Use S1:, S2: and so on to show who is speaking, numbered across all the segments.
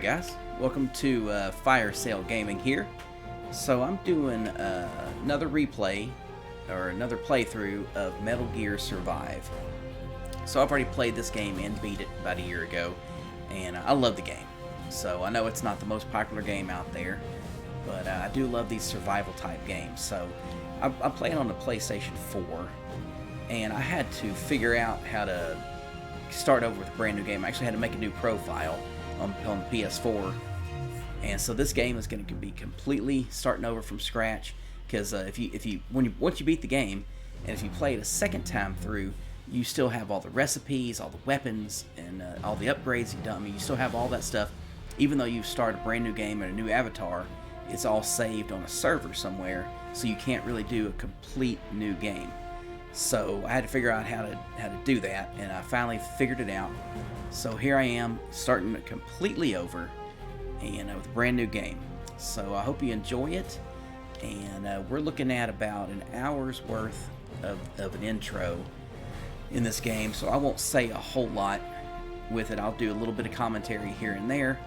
S1: Alright guys, welcome to Fire Sale Gaming here. So I'm doing another replay, or another playthrough of Metal Gear Survive. So I've already played this game and beat it about a year ago, and I love the game. So I know it's not the most popular game out there, but I do love these survival type games. So I'm playing on the PlayStation 4, and I had to figure out how to start over with a brand new game. I actually had to make a new profile on the PS4, and so this game is going to be completely starting over from scratch. Because once you beat the game, and if you play it a second time through, you still have all the recipes, all the weapons, and all the upgrades you've done. I mean, you still have all that stuff, even though you start a brand new game and a new avatar. It's all saved on a server somewhere, so you can't really do a complete new game. So I had to figure out how to do that, and I finally figured it out. So here I am, starting completely over, and with a brand new game. So I hope you enjoy it, and we're looking at about an hour's worth of an intro in this game, so I won't say a whole lot with it. I'll do a little bit of commentary here and there,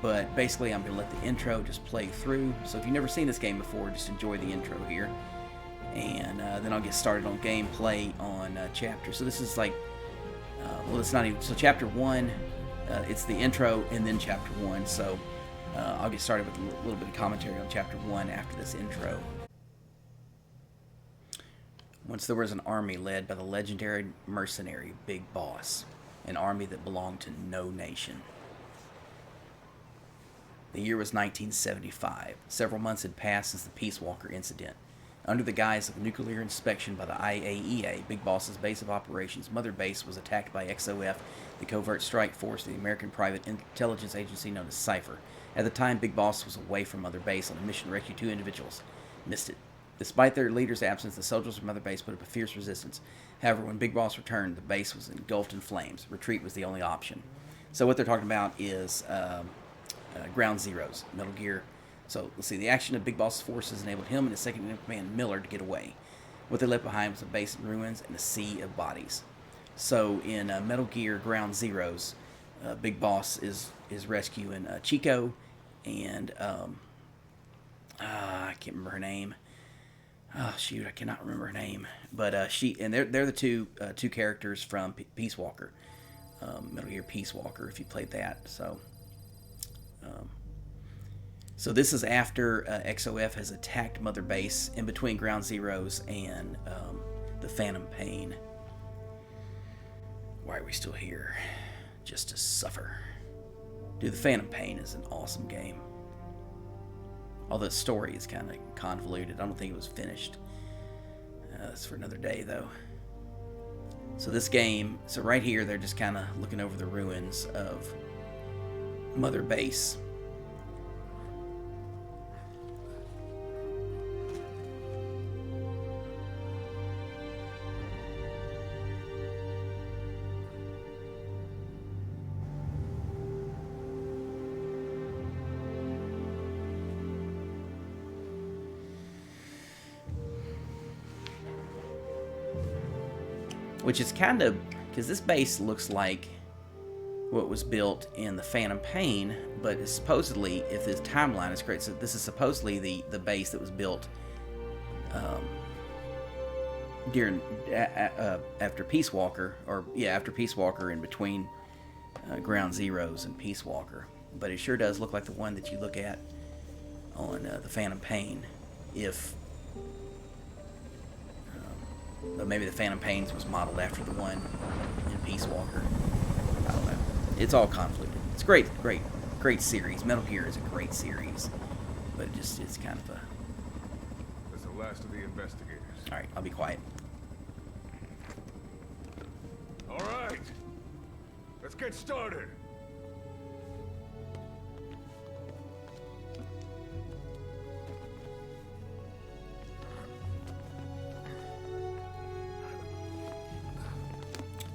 S1: but basically I'm going to let the intro just play through. So if you've never seen this game before, just enjoy the intro here. And then I'll get started on gameplay on chapter. So this is like, well, it's not even, so chapter 1, it's the intro and then chapter 1. So I'll get started with a little bit of commentary on chapter 1 after this intro. Once there was an army led by the legendary mercenary Big Boss, an army that belonged to no nation. The year was 1975. Several months had passed since the Peace Walker incident. Under the guise of nuclear inspection by the IAEA, Big Boss's base of operations, Mother Base, was attacked by XOF, the covert strike force of the American private intelligence agency known as Cypher. At the time, Big Boss was away from Mother Base on a mission to rescue two individuals. Missed it. Despite their leader's absence, the soldiers of Mother Base put up a fierce resistance. However, when Big Boss returned, the base was engulfed in flames. Retreat was the only option. So what they're talking about is Ground Zeroes, Metal Gear. So, let's see, the action of Big Boss's forces enabled him and his second-in-command, Miller, to get away. What they left behind was a base in ruins and a sea of bodies. So, in Metal Gear Ground Zeroes, Big Boss is rescuing Chico and, I can't remember her name. Oh, shoot, I cannot remember her name. But they're the two characters from Peace Walker. Metal Gear Peace Walker, if you played that. So this is after XOF has attacked Mother Base in between Ground Zeroes and the Phantom Pain. Why are we still here? Just to suffer. Dude, the Phantom Pain is an awesome game. Although the story is kind of convoluted. I don't think it was finished. That's for another day, though. So this game, so right here, they're just kind of looking over the ruins of Mother Base. Which is kind of, because this base looks like what was built in the Phantom Pain, but it's supposedly, if this timeline is correct, so this is supposedly the base that was built during after Peace Walker, after Peace Walker, in between Ground Zeroes and Peace Walker. But it sure does look like the one that you look at on the Phantom Pain. But maybe the Phantom Pains was modeled after the one in Peace Walker. I don't know. It's all convoluted. It's great series. Metal Gear is a great series, but it's kind of a.
S2: That's the last of the investigators.
S1: All right, I'll be quiet.
S2: All right, let's get started.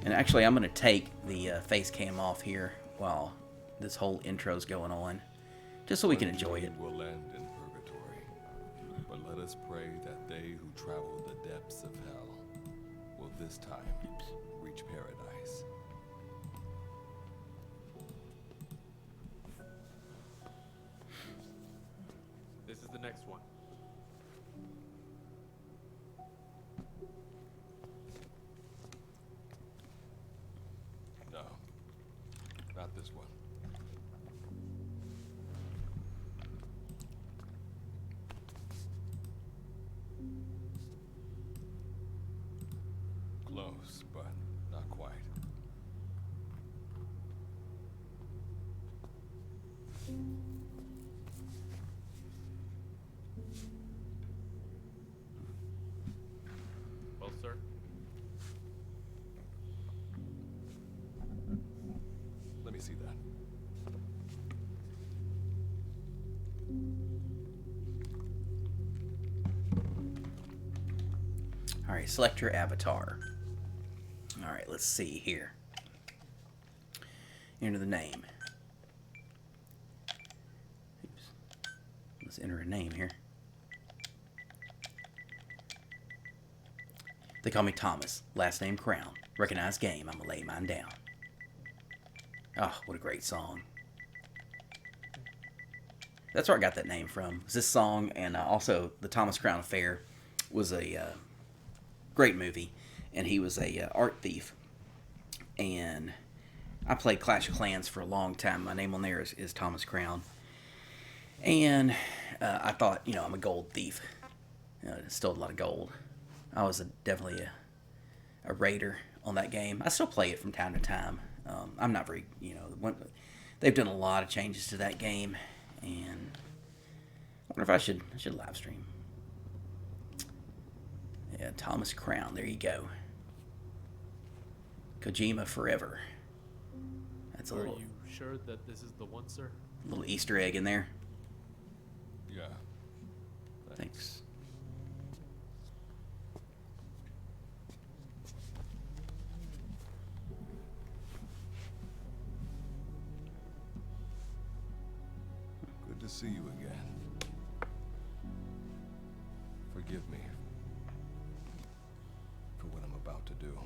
S1: And actually, I'm going to take the face cam off here while this whole intro's going on, just so we can enjoy it.
S3: Will end in purgatory, but let us pray that they who travel the depths of hell will this time reach paradise.
S1: Alright, select your avatar. Alright, let's see here. Enter the name. Oops. Let's enter a name here. They call me Thomas. Last name Crown. Recognized game. I'm gonna lay mine down. Oh, what a great song. That's where I got that name from. Was this song, and also the Thomas Crown Affair was a great movie, and he was a art thief. And I played Clash of Clans for a long time. My name on there is Thomas Crown. And I thought, you know, I'm a gold thief. Stole a lot of gold. I was definitely a raider on that game. I still play it from time to time. I'm not very, you know, they've done a lot of changes to that game, and I wonder if I should live stream. Yeah, Thomas Crown. There you go. Kojima forever. That's a little.
S4: Are you sure that this is the one, sir?
S1: Little Easter egg in there.
S3: Yeah.
S1: Thanks.
S3: Good to see you again. Forgive me for what I'm about to do.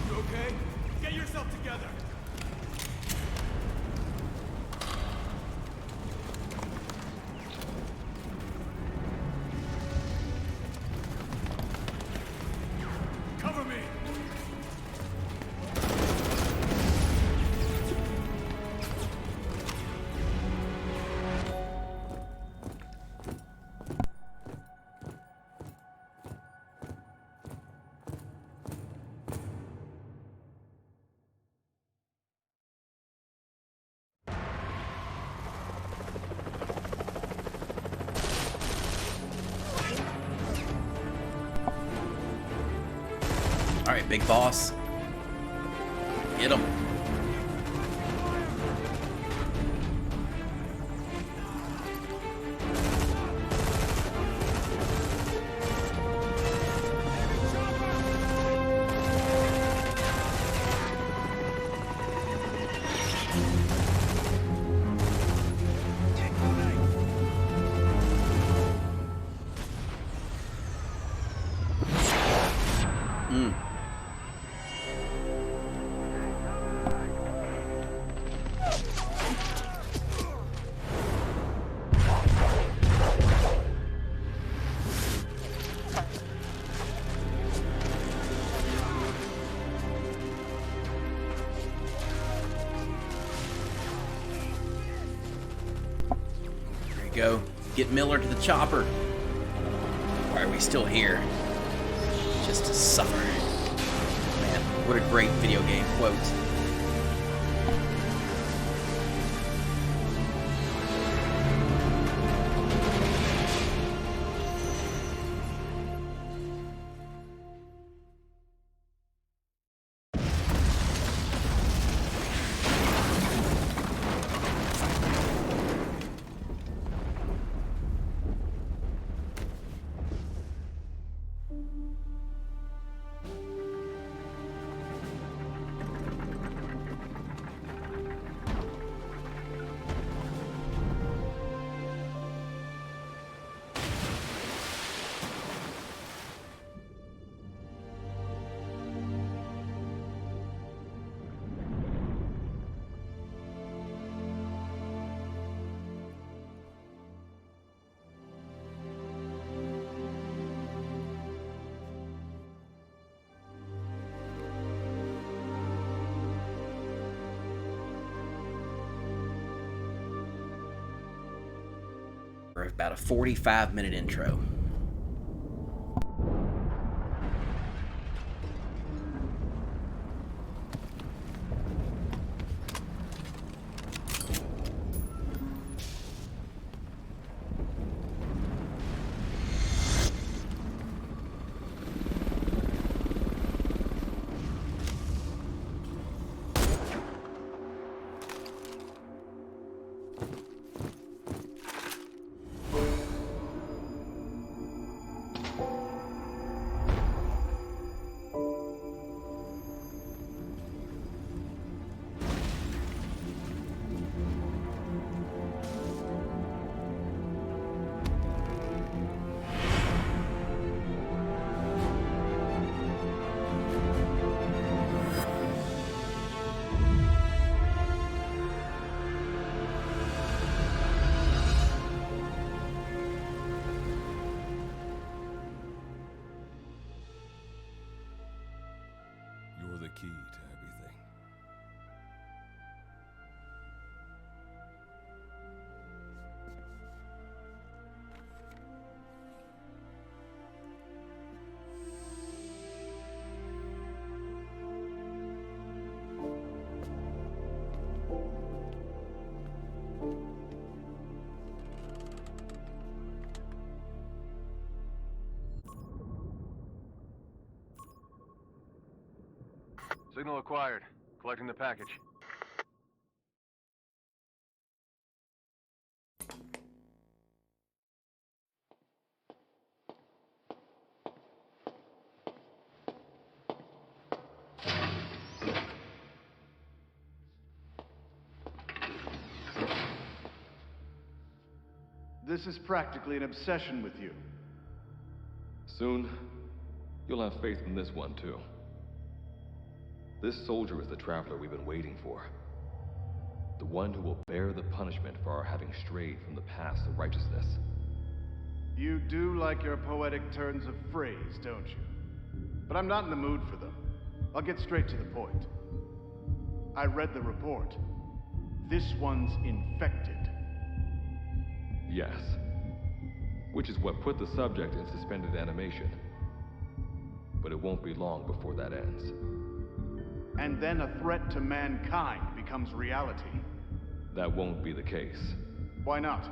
S2: You okay? Get yourself together! Cover me!
S1: All right, big boss. Get him. Go. Get Miller to the chopper. Why are we still here? Just to suffer. Man, what a great video game quote. For about a 45-minute intro.
S5: Signal acquired. Collecting the package.
S6: This is practically an obsession with you.
S7: Soon, you'll have faith in this one, too. This soldier is the traveler we've been waiting for. The one who will bear the punishment for our having strayed from the paths of righteousness.
S6: You do like your poetic turns of phrase, don't you? But I'm not in the mood for them. I'll get straight to the point. I read the report. This one's infected.
S7: Yes. Which is what put the subject in suspended animation. But it won't be long before that ends.
S6: And then a threat to mankind becomes reality.
S7: That won't be the case.
S6: Why not?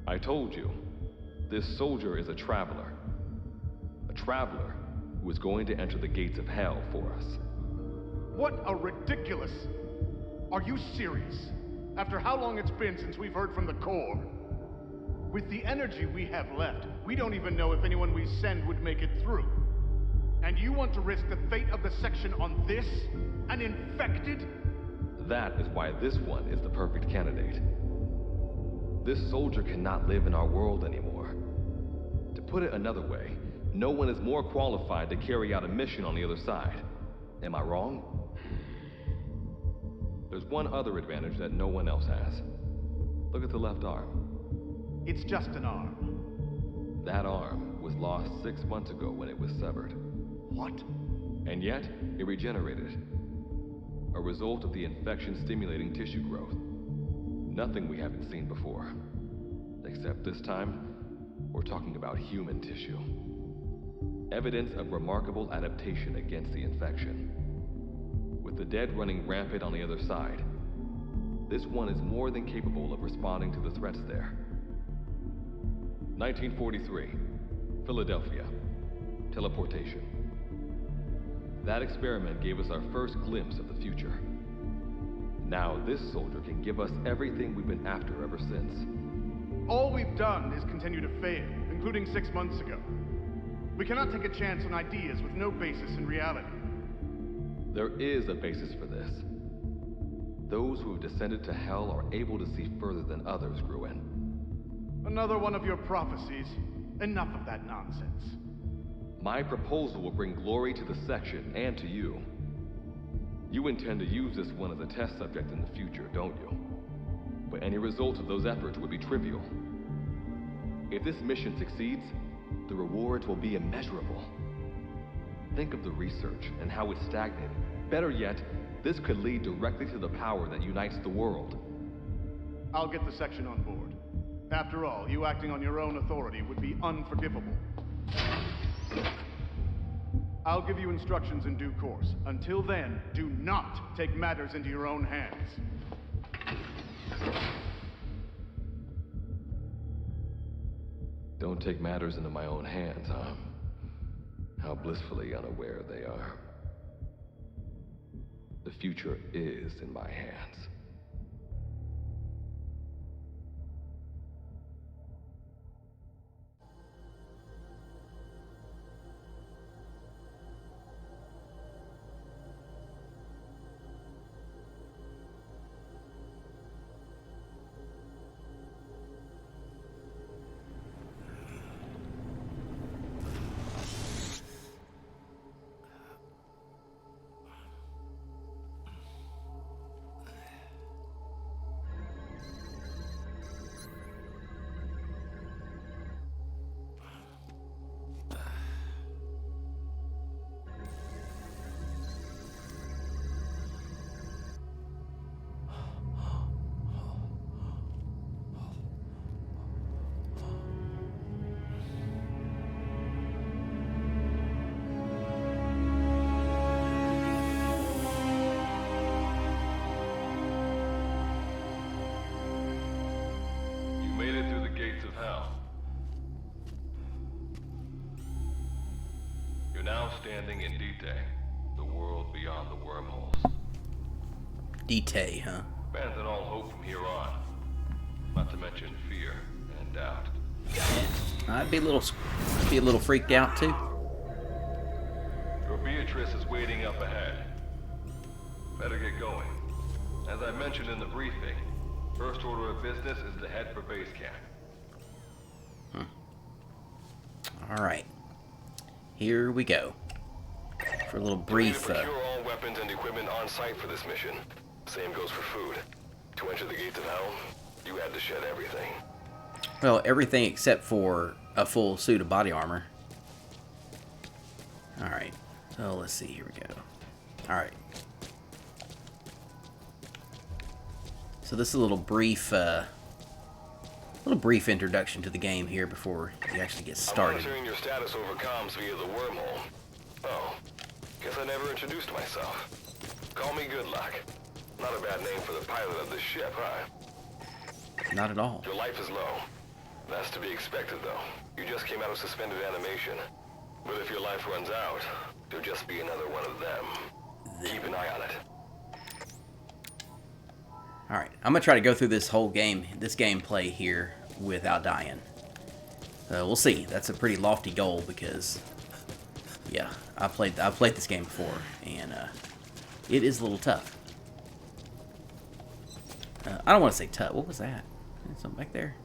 S7: I told you, this soldier is a traveler. A traveler who is going to enter the gates of hell for us.
S6: What a ridiculous... Are you serious? After how long it's been since we've heard from the Corps? With the energy we have left, we don't even know if anyone we send would make it through. And you want to risk the fate of the section on this? An infected?
S7: That is why this one is the perfect candidate. This soldier cannot live in our world anymore. To put it another way, no one is more qualified to carry out a mission on the other side. Am I wrong? There's one other advantage that no one else has. Look at the left arm.
S6: It's just an arm.
S7: That arm was lost 6 months ago when it was severed.
S6: What?
S7: And yet, it regenerated. A result of the infection-stimulating tissue growth. Nothing we haven't seen before. Except this time, we're talking about human tissue. Evidence of remarkable adaptation against the infection. With the dead running rampant on the other side, this one is more than capable of responding to the threats there. 1943, Philadelphia. Teleportation. That experiment gave us our first glimpse of the future. Now this soldier can give us everything we've been after ever since.
S6: All we've done is continue to fail, including 6 months ago. We cannot take a chance on ideas with no basis in reality.
S7: There is a basis for this. Those who have descended to hell are able to see further than others, Gruen.
S6: Another one of your prophecies. Enough of that nonsense.
S7: My proposal will bring glory to the section and to you. You intend to use this one as a test subject in the future, don't you? But any result of those efforts would be trivial. If this mission succeeds, the rewards will be immeasurable. Think of the research and how it's stagnated. Better yet, this could lead directly to the power that unites the world.
S6: I'll get the section on board. After all, you acting on your own authority would be unforgivable. I'll give you instructions in due course. Until then, do not take matters into your own hands.
S7: Don't take matters into my own hands, huh? How blissfully unaware they are. The future is in my hands. Standing in Dite, the world beyond. beyond the wormholes.
S1: Dite, huh?
S7: Abandon all hope from here on. Not to mention fear and doubt.
S1: I'd be a little freaked out too.
S7: Your Beatrice is waiting up ahead. Better get going. As I mentioned in the briefing, first order of business is to head for base camp.
S1: All right, here we go for a little brief.
S5: Procure all weapons and equipment on site for this mission. Same goes for food. To enter the gates of hell, you had to shed everything.
S1: Well, everything except for a full suit of body armor. All right, so let's see. Here we go. All right. So this is a little brief introduction to the game here before you actually get started.
S5: I'm monitoring your status over comms via the wormhole. Oh, guess I never introduced myself. Call me Good Luck. Not a bad name for the pilot of this ship, huh?
S1: Not at all.
S5: Your life is low. That's to be expected, though. You just came out of suspended animation. But if your life runs out, you'll just be another one of them. Keep an eye on it.
S1: All right, I'm gonna try to go through this whole game, this gameplay here, without dying. We'll see. That's a pretty lofty goal because, yeah, I've played this game before, and it is a little tough. I don't want to say tough. What was that? Is something back there?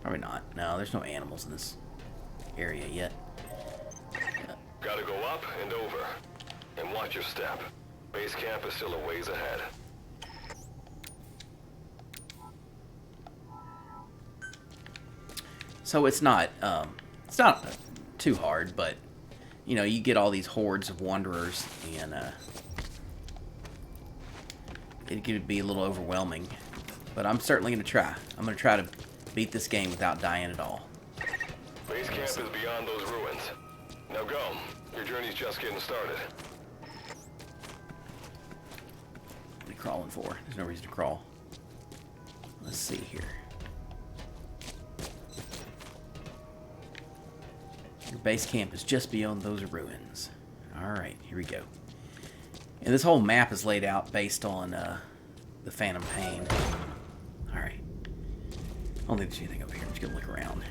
S1: Probably not. No, there's no animals in this area yet.
S5: Gotta go up and over. And watch your step. Base camp is still a ways ahead.
S1: So it's not too hard, but you know, you get all these hordes of wanderers, and it could be a little overwhelming. But I'm certainly going to try. I'm going to try to beat this game without dying at all.
S5: Base camp is beyond those ruins. Now go. Your journey's just getting started.
S1: What are you crawling for? There's no reason to crawl. Let's see here. Your base camp is just beyond those ruins. Alright, here we go. And this whole map is laid out based on the Phantom Pain. Alright. I don't think there's anything over here. I'm just going to look around.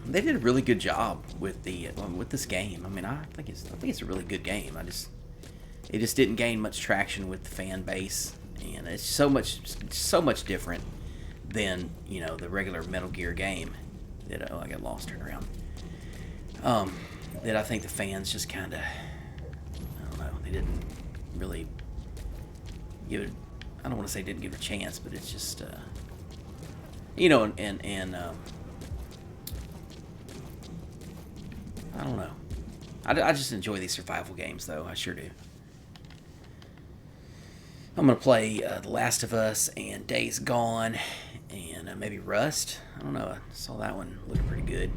S1: They did a really good job with this game. I mean, I think it's a really good game. It just didn't gain much traction with the fan base, and it's so much different than, you know, the regular Metal Gear game. That I got lost turning around. That I think the fans just kind of, I don't know, they didn't really give it. I don't want to say didn't give it a chance, but it's just, you know, and I don't know. I just enjoy these survival games, though. I sure do. I'm going to play The Last of Us and Days Gone and maybe Rust. I don't know. I saw that one looking pretty good.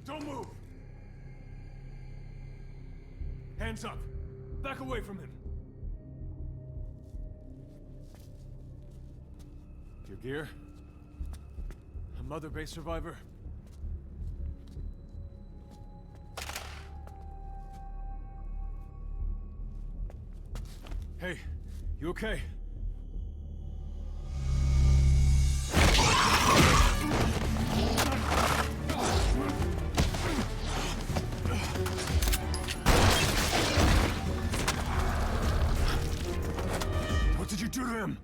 S2: Don't move! Hands up! Back away from him! Your gear? A Mother Base survivor? Hey, you okay? What did you do to him?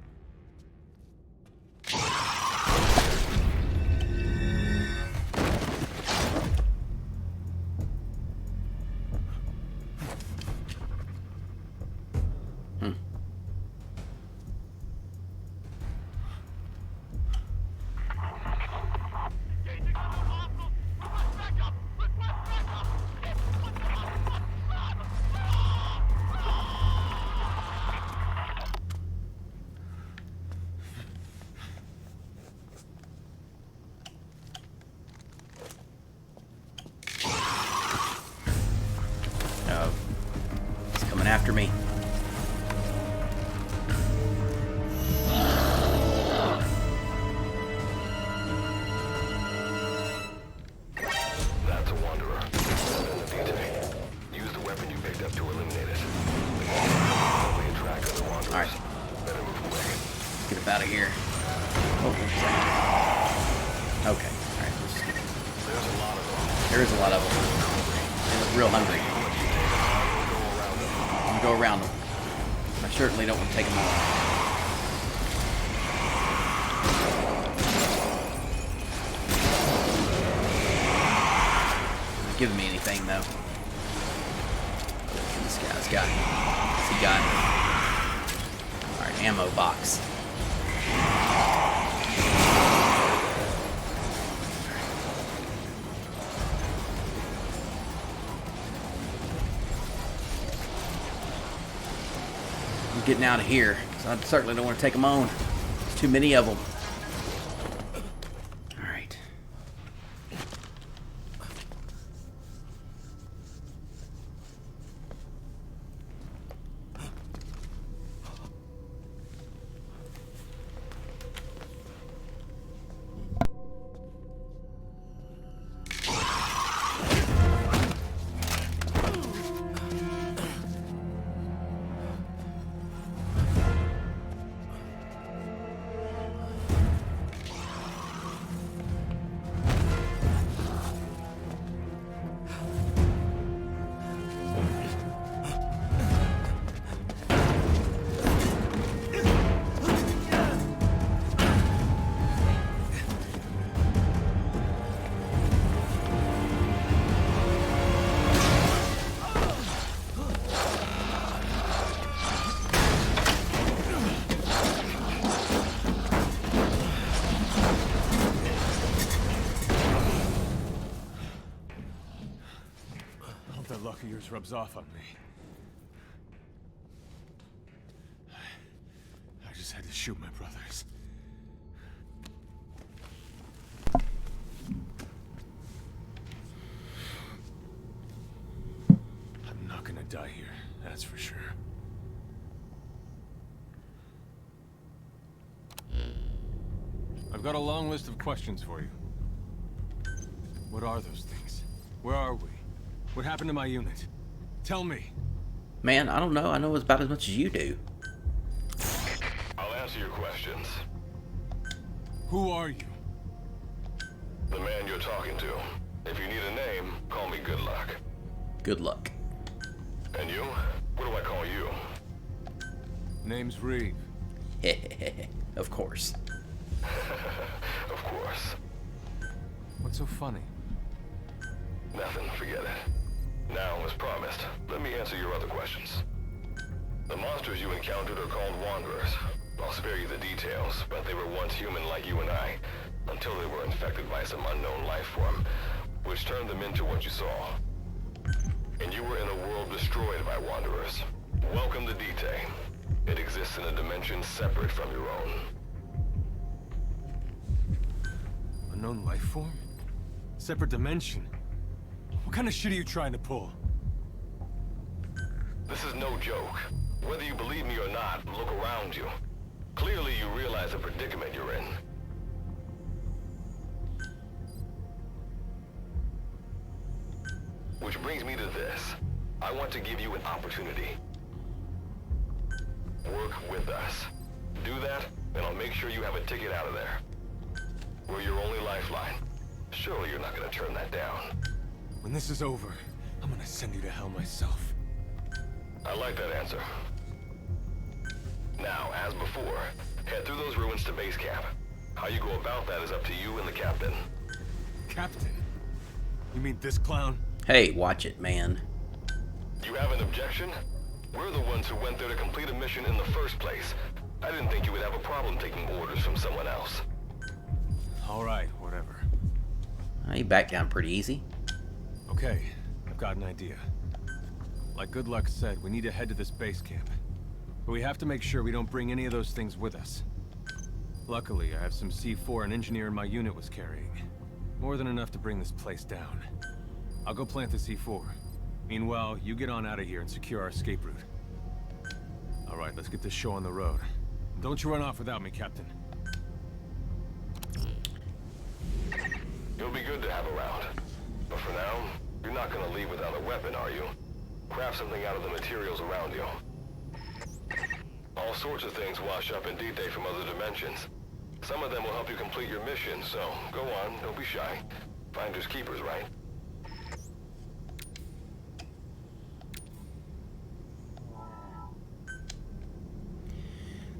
S1: coming after me.
S5: That's a wanderer. Send the Dite. Use the weapon you picked up to eliminate it. Only attract other wanderers.
S1: Alright.
S5: Better move quick.
S1: Let's get up out of here. Oh, okay. Alright.
S5: There's a lot of them.
S1: There is a lot of them. They look real hungry. I'm gonna go around them. I certainly don't want to take them all. Not giving me anything though. This guy's got. What's he got? Alright, ammo box. I'm getting out of here, so I certainly don't want to take them on. There's too many of them. Alright.
S2: That luck of yours rubs off on me. I just had to shoot my brothers. I'm not gonna die here, that's for sure. I've got a long list of questions for you. What are those things? Where are we? What happened to my unit? Tell me.
S1: Man, I don't know. I know about as much as you do.
S5: I'll answer your questions.
S2: Who are you?
S5: The man you're talking to. If you need a name, call me Good Luck.
S1: Good luck.
S5: And you? What do I call you?
S2: Name's Reeve.
S1: Of course.
S5: Of course.
S2: What's so funny?
S5: Nothing, forget it. Now, as promised, let me answer your other questions. The monsters you encountered are called Wanderers. I'll spare you the details, but they were once human like you and I, until they were infected by some unknown life form, which turned them into what you saw. And you were in a world destroyed by Wanderers. Welcome to Dite. It exists in a dimension separate from your own.
S2: Unknown life form? Separate dimension? What kind of shit are you trying to pull?
S5: This is no joke. Whether you believe me or not, look around you. Clearly you realize the predicament you're in. Which brings me to this. I want to give you an opportunity. Work with us. Do that, and I'll make sure you have a ticket out of there. We're your only lifeline. Surely you're not gonna turn that down.
S2: When this is over, I'm gonna send you to hell myself.
S5: I like that answer. Now, as before, head through those ruins to base camp. How you go about that is up to you and the captain.
S2: Captain? You mean this clown?
S1: Hey, watch it, man.
S5: You have an objection? We're the ones who went there to complete a mission in the first place. I didn't think you would have a problem taking orders from someone else.
S2: Alright, whatever.
S1: He backed down pretty easy.
S2: Okay, I've got an idea. Like Good Luck said, we need to head to this base camp. But we have to make sure we don't bring any of those things with us. Luckily, I have some C4 an engineer in my unit was carrying. More than enough to bring this place down. I'll go plant the C4. Meanwhile, you get on out of here and secure our escape route. All right, let's get this show on the road. Don't you run off without me, Captain.
S5: You'll be good to have around. But for now, you're not gonna leave without a weapon, are you? Craft something out of the materials around you. All sorts of things wash up in Dite from other dimensions. Some of them will help you complete your mission, so go on, don't be shy. Finders keepers, right?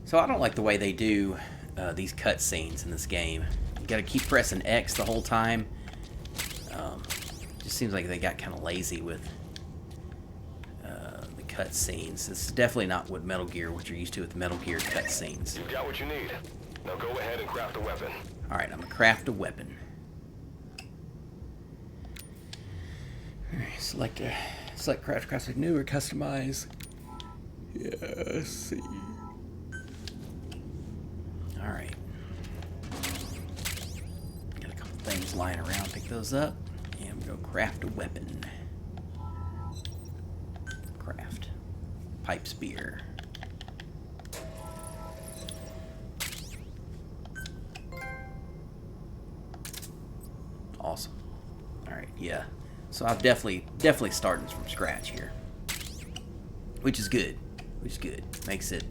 S1: So I don't like the way they do these cutscenes in this game. You gotta keep pressing X the whole time. Just seems like they got kind of lazy with the cutscenes. This is definitely not what what you're used to with Metal Gear cutscenes.
S5: You've got what you need. Now go ahead and craft a weapon.
S1: Alright, I'm gonna craft a weapon. Alright, select craft new or customize. Yeah, let's see. Alright. Got a couple things lying around, pick those up. And we'll go craft a weapon. Craft. Pipe spear. Awesome. Alright, yeah. So I've definitely starting from scratch here. Which is good. Makes it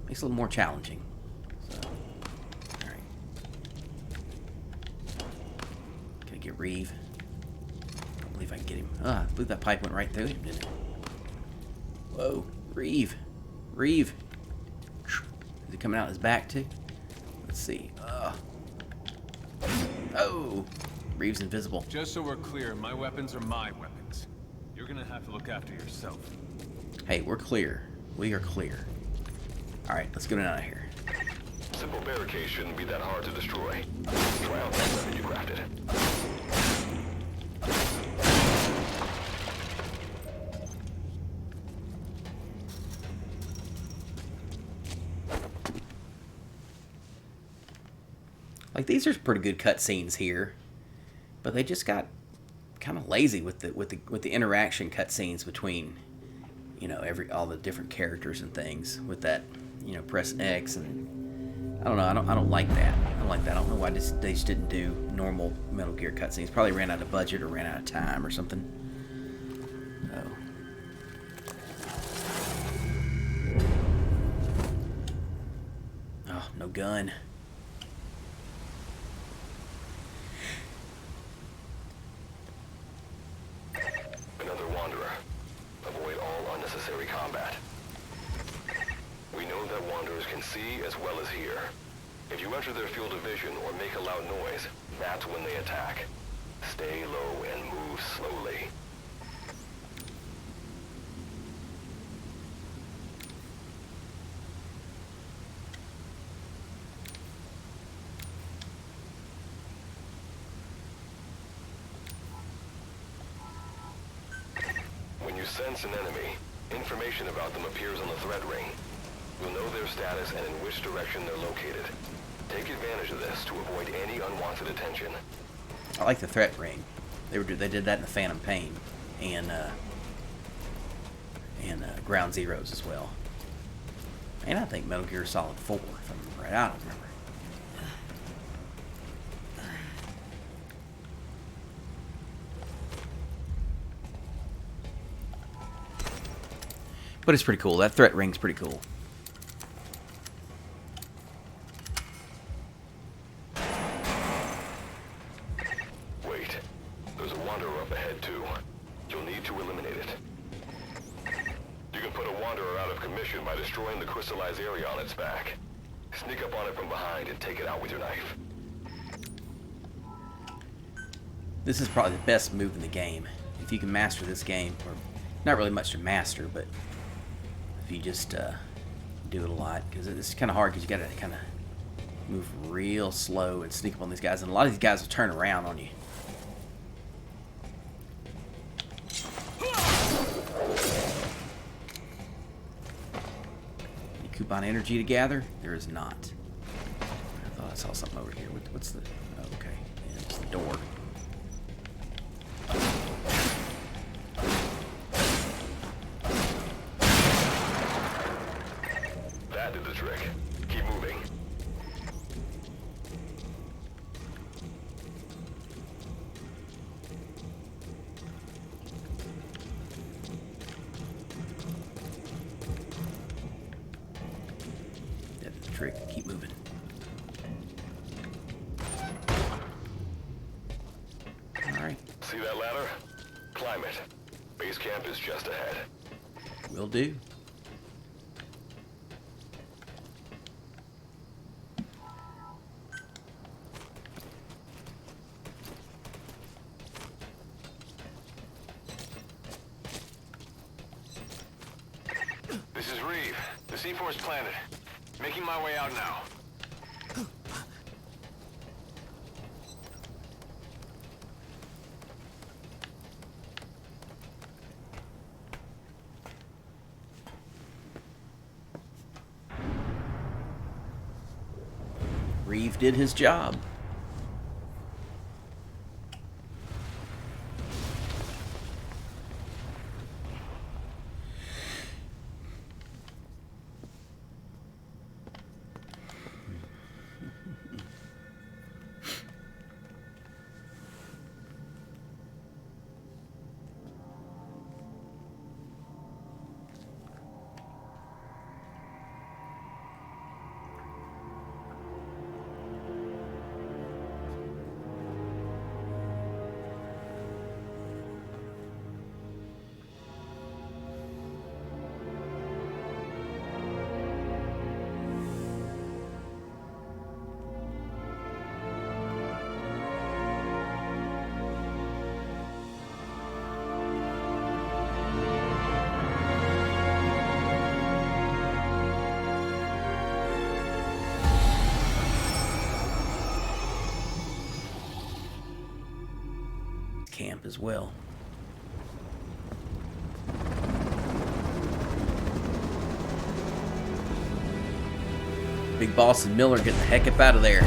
S1: a little more challenging. So, alright. Can I get Reeve? I don't believe I can get him. I believe that pipe went right through him, didn't it? Whoa. Reeve. Is it coming out his back too? Let's see. Oh! Reeve's invisible.
S2: Just so we're clear, my weapons are my weapons. You're gonna have to look after yourself.
S1: Hey, we're clear. We are clear. Alright, let's get out of here.
S5: Simple barricade shouldn't be that hard to destroy. Try out that weapon you crafted.
S1: Like, these are pretty good cutscenes here, but they just got kind of lazy with the interaction cutscenes between, you know, all the different characters and things. With that, you know, press X, and I don't know. I don't like that. I don't know why they just didn't do normal Metal Gear cutscenes. Probably ran out of budget or ran out of time or something. Oh, no gun.
S5: Another wanderer. Avoid all unnecessary combat. We know that wanderers can see as well as hear. If you enter their field of vision or make a loud noise, that's when they attack. Stay low and move slowly. When you sense an enemy, information about them appears on the threat ring. You'll know their status and in which direction they're located. Take advantage of this to avoid any unwanted attention.
S1: I like the threat ring. They did that in the Phantom Pain and Ground Zeroes as well. And I think Metal Gear Solid 4, if I remember right. I don't remember. But it's pretty cool. That threat ring's pretty cool.
S5: Wait. There's a wanderer up ahead, too. You'll need to eliminate it. You can put a wanderer out of commission by destroying the crystallized area on its back. Sneak up on it from behind and take it out with your knife.
S1: This is probably the best move in the game. If you can master this game, or not really much to master, but if you just do it a lot, because it's kind of hard, because you got to kind of move real slow and sneak up on these guys, and a lot of these guys will turn around on you. Any coupon energy to gather? There is not. I thought I saw something over here. What's the... Oh, okay. Yeah, it's the door. trick. Keep moving. Alright.
S5: See that ladder? Climb it. Base camp is just ahead.
S1: Will do.
S5: This is Reeve. The C4's planted. Making my way out now.
S1: Reeve did his job. Camp as well. Big Boss and Miller getting the heck up out of there.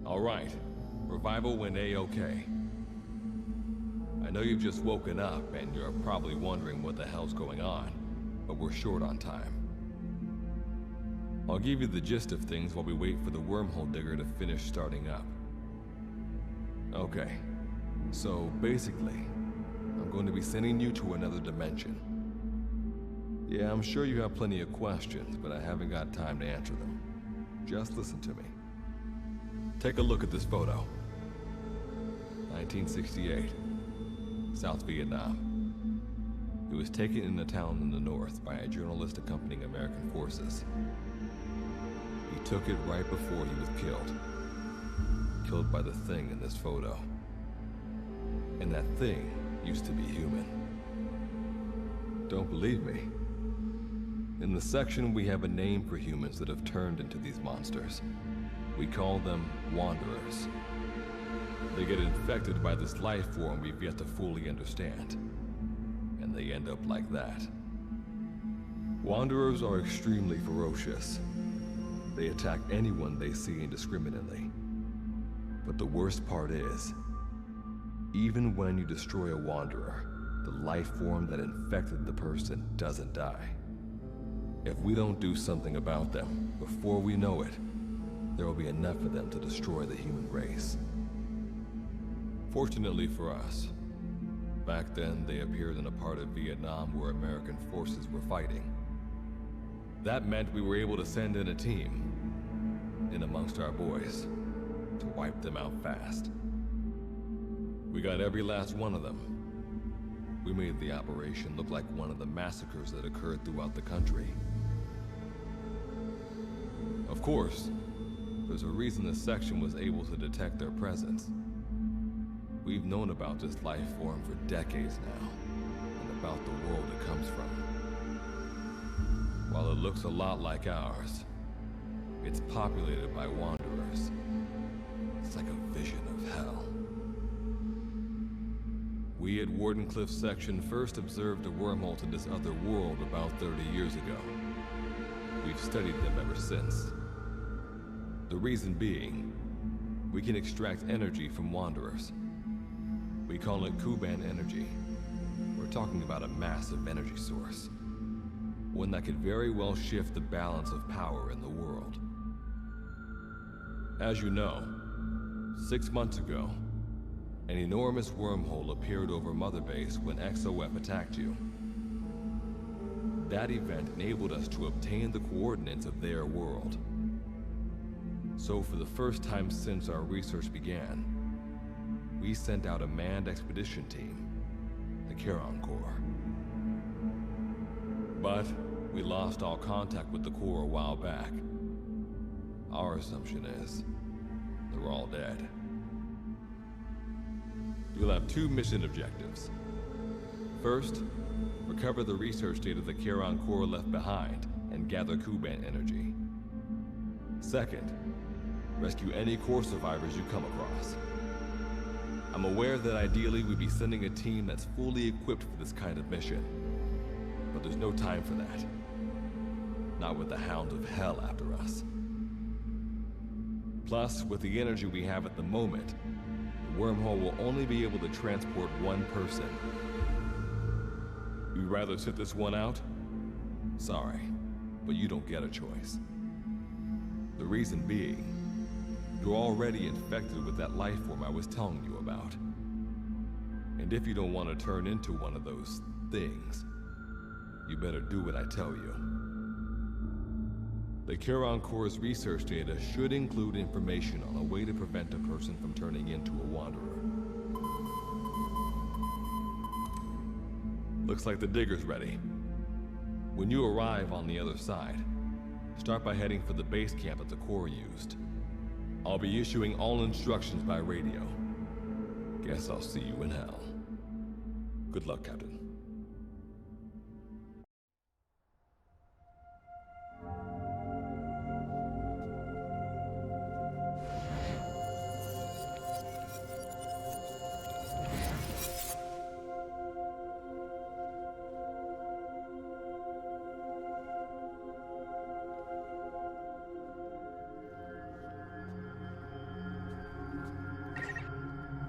S3: All right. Revival went A-okay. I know you've just woken up and you're probably wondering what the hell's going on, but we're short on time. I'll give you the gist of things while we wait for the wormhole digger to finish starting up. Okay, so basically, I'm going to be sending you to another dimension. Yeah, I'm sure you have plenty of questions, but I haven't got time to answer them. Just listen to me. Take a look at this photo. 1968, South Vietnam. It was taken in a town in the north by a journalist accompanying American forces. He took it right before he was killed. Killed by the thing in this photo. And that thing used to be human. Don't believe me? In the section, we have a name for humans that have turned into these monsters. We call them Wanderers. They get infected by this life form we've yet to fully understand. And they end up like that. Wanderers are extremely ferocious. They attack anyone they see indiscriminately. But the worst part is, even when you destroy a Wanderer, the life form that infected the person doesn't die. If we don't do something about them, before we know it, there will be enough of them to destroy the human race. Fortunately for us, back then they appeared in a part of Vietnam where American forces were fighting. That meant we were able to send in a team, in amongst our boys, to wipe them out fast. We got every last one of them. We made the operation look like one of the massacres that occurred throughout the country. Of course, there's a reason this section was able to detect their presence. We've known about this life form for decades now, and about the world it comes from. While it looks a lot like ours, it's populated by Wanderers. It's like a vision of hell. We at Wardenclyffe section first observed a wormhole to this other world about 30 years ago. We've studied them ever since. The reason being, we can extract energy from Wanderers. We call it Kuban energy. We're talking about a massive energy source. One that could very well shift the balance of power in the world. As you know, 6 months ago, an enormous wormhole appeared over Mother Base when XOF attacked you. That event enabled us to obtain the coordinates of their world. So for the first time since our research began, we sent out a manned expedition team, the Charon Corps. But we lost all contact with the Corps a while back. Our assumption is, they're all dead. You'll have 2 mission objectives. First, recover the research data the Charon Corps left behind and gather Kuban energy. Second, rescue any Corps survivors you come across. I'm aware that ideally we'd be sending a team that's fully equipped for this kind of mission, but there's no time for that. Not with the Hounds of Hell after us. Plus, with the energy we have at the moment, the wormhole will only be able to transport one person. You'd rather sit this one out? Sorry, but you don't get a choice. The reason being, you're already infected with that life form I was telling you about. And if you don't want to turn into one of those things, you better do what I tell you. The Charon Corps' research data should include information on a way to prevent a person from turning into a Wanderer. Looks like the digger's ready. When you arrive on the other side, start by heading for the base camp that the Corps used. I'll be issuing all instructions by radio. Guess I'll see you in hell. Good luck, Captain.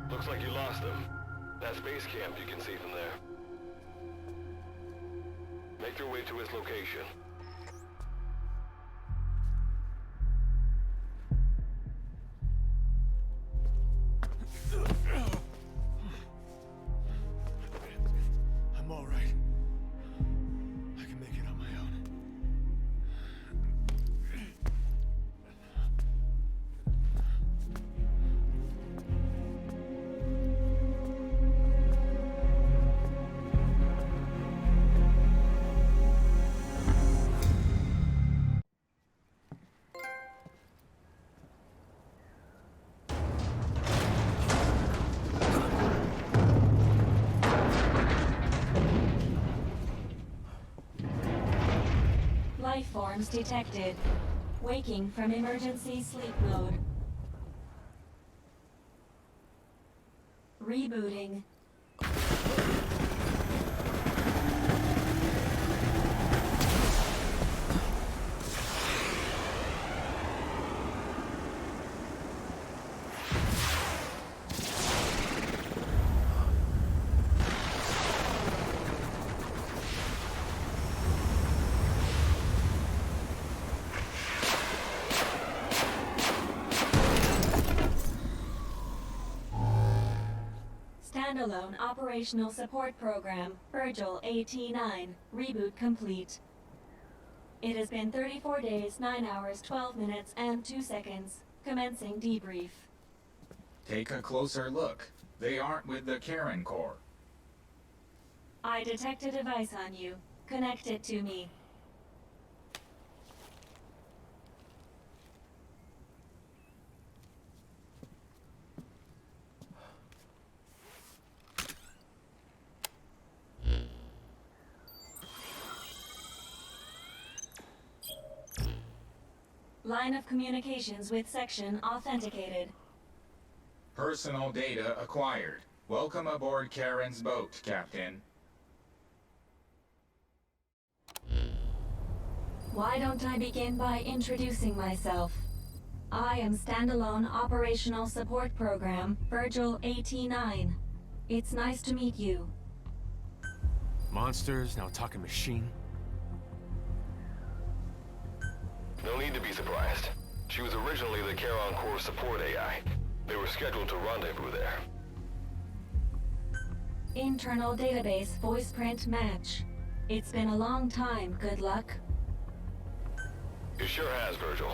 S5: Looks like you lost them. That's base camp you can see from there. Make your way to his location.
S8: life forms detected. Waking from emergency sleep mode. Rebooting. Standalone Operational Support Program, Virgil AT-9, reboot complete. It has been 34 days, 9 hours, 12 minutes, and 2 seconds. Commencing debrief.
S9: Take a closer look. They aren't with the Karen Corps.
S8: I detect a device on you. Connect it to me. Line of communications with section authenticated.
S9: Personal data acquired. Welcome aboard Karen's boat, Captain.
S8: Why don't I begin by introducing myself? I am Standalone Operational Support Program, Virgil AT-9. It's nice to meet you.
S2: Monsters, now talking machine.
S5: No need to be surprised. She was originally the Charon Corps support AI. They were scheduled to rendezvous there.
S8: Internal database voice print match. It's been a long time, good luck.
S5: It sure has, Virgil.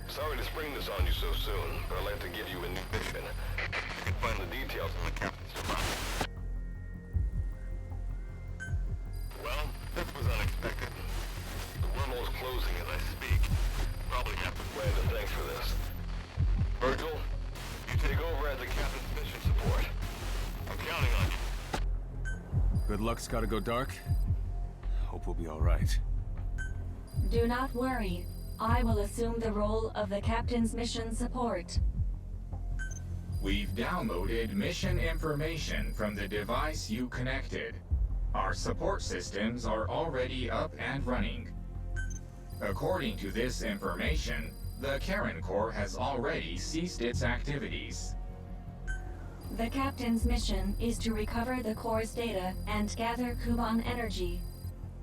S5: Sorry to spring this on you so soon, but I'd like to give you a new mission. You can find the details in the captain's file. Well, this was unexpected. The wormhole's closing as I speak. Probably have to plan to thanks for this. Virgil, you take over as the captain's mission support. I'm counting on you.
S2: Good luck's gotta go dark. Hope we'll be alright.
S8: Do not worry. I will assume the role of the captain's mission support.
S9: We've downloaded mission information from the device you connected. Our support systems are already up and running. According to this information, the Karen Corps has already ceased its activities.
S8: The captain's mission is to recover the Corps' data and gather Kuban energy.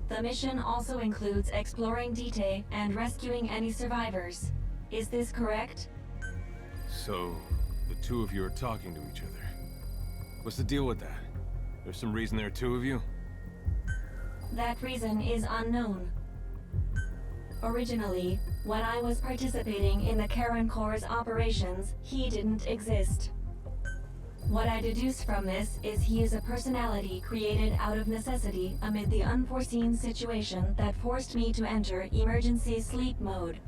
S8: The mission also includes exploring Dite and rescuing any survivors. Is this correct?
S2: So, the two of you are talking to each other. What's the deal with that? There's some reason there are two of you?
S8: That reason is unknown. Originally, when I was participating in the Karen Corps' operations, he didn't exist. What I deduce from this is he is a personality created out of necessity amid the unforeseen situation that forced me to enter emergency sleep mode.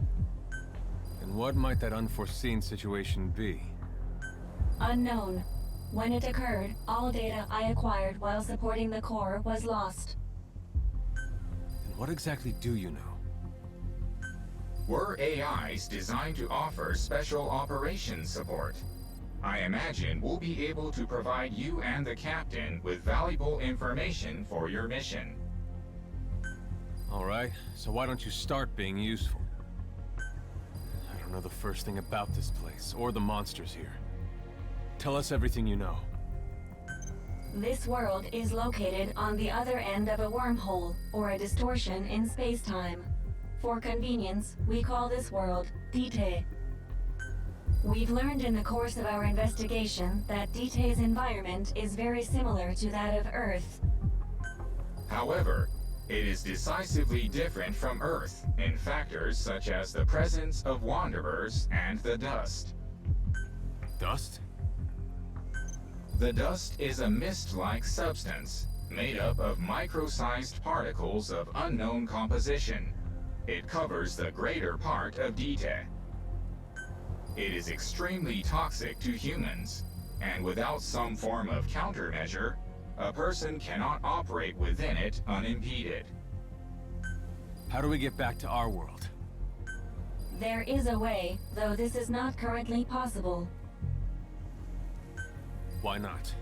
S2: And what might that unforeseen situation be?
S8: Unknown. When it occurred, all data I acquired while supporting the Corps was lost.
S2: And what exactly do you know?
S9: We're AIs designed to offer special operations support. I imagine we'll be able to provide you and the captain with valuable information for your mission.
S2: Alright, so why don't you start being useful? I don't know the first thing about this place, or the monsters here. Tell us everything you know.
S8: This world is located on the other end of a wormhole, or a distortion in space-time. For convenience, we call this world Dite. We've learned in the course of our investigation that Dite's environment is very similar to that of Earth.
S9: However, it is decisively different from Earth in factors such as the presence of wanderers and the dust.
S2: Dust?
S9: The dust is a mist-like substance made up of micro-sized particles of unknown composition. It covers the greater part of Dite. It is extremely toxic to humans, and without some form of countermeasure, a person cannot operate within it unimpeded.
S2: How do we get back to our world?
S8: There is a way, though this is not currently possible.
S2: Why not?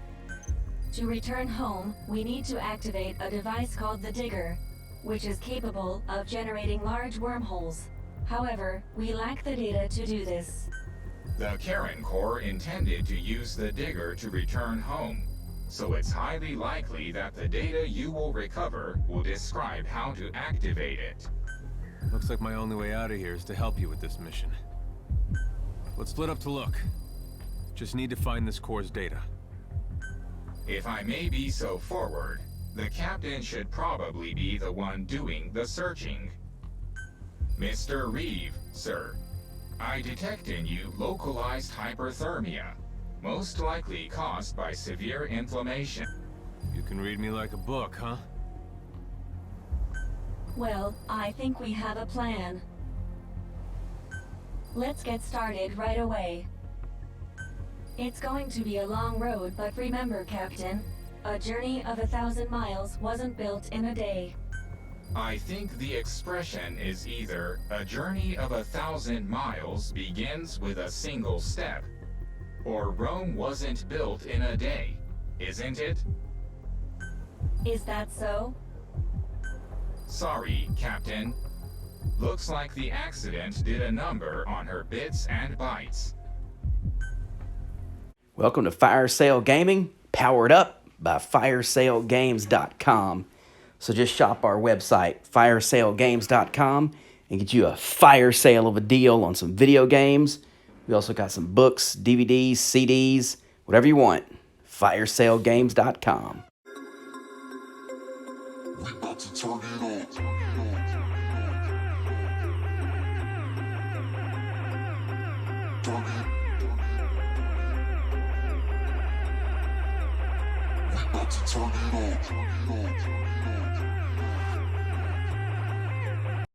S8: To return home, we need to activate a device called the Digger, which is capable of generating large wormholes. However, we lack the data to do this.
S9: The Karen Corps intended to use the Digger to return home, so it's highly likely that the data you will recover will describe how to activate it.
S2: Looks like my only way out of here is to help you with this mission. Let's split up to look. Just need to find this Corps' data.
S9: If I may be so forward, the captain should probably be the one doing the searching. Mr. Reeve, sir, I detect in you localized hyperthermia, most likely caused by severe inflammation.
S2: You can read me like a book, huh?
S8: Well, I think we have a plan. Let's get started right away. It's going to be a long road, but remember, Captain, a journey of 1,000 miles wasn't built in a day.
S9: I think the expression is either a journey of 1,000 miles begins with a single step, or Rome wasn't built in a day, isn't it?
S8: Is that so?
S9: Sorry, Captain. Looks like the accident did a number on her bits and bytes.
S1: Welcome to Fire Sale Gaming, powered up by firesalegames.com. So just shop our website, firesalegames.com, and get you a fire sale of a deal on some video games. We also got some books, DVDs, CDs, whatever you want. firesalegames.com.
S10: We about to turn it on. We about to turn it on.